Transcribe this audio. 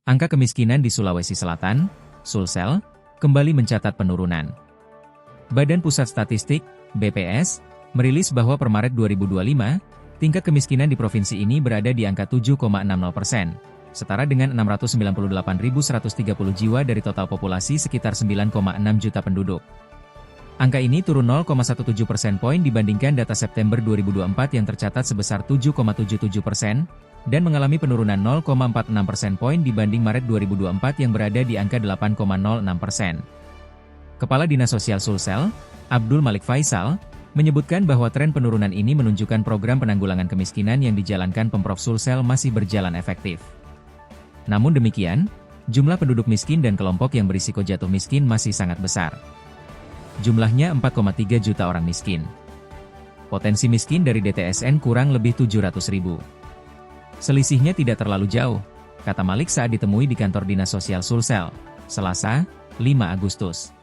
Angka kemiskinan di Sulawesi Selatan, Sulsel, kembali mencatat penurunan. Badan Pusat Statistik, BPS, merilis bahwa per Maret 2025, tingkat kemiskinan di provinsi ini berada di angka 7,60%, setara dengan 698.130 jiwa dari total populasi sekitar 9,6 juta penduduk. Angka ini turun 0,17 persen poin dibandingkan data September 2024 yang tercatat sebesar 7,77%, dan mengalami penurunan 0,46 persen poin dibanding Maret 2024 yang berada di angka 8,06%. Kepala Dinas Sosial Sulsel, Abdul Malik Faisal, menyebutkan bahwa tren penurunan ini menunjukkan program penanggulangan kemiskinan yang dijalankan Pemprov Sulsel masih berjalan efektif. Namun demikian, jumlah penduduk miskin dan kelompok yang berisiko jatuh miskin masih sangat besar. Jumlahnya 4,3 juta orang miskin. Potensi miskin dari DTSN kurang lebih 700.000. Selisihnya tidak terlalu jauh, kata Malik saat ditemui di kantor Dinas Sosial Sulsel, Selasa, 5 Agustus.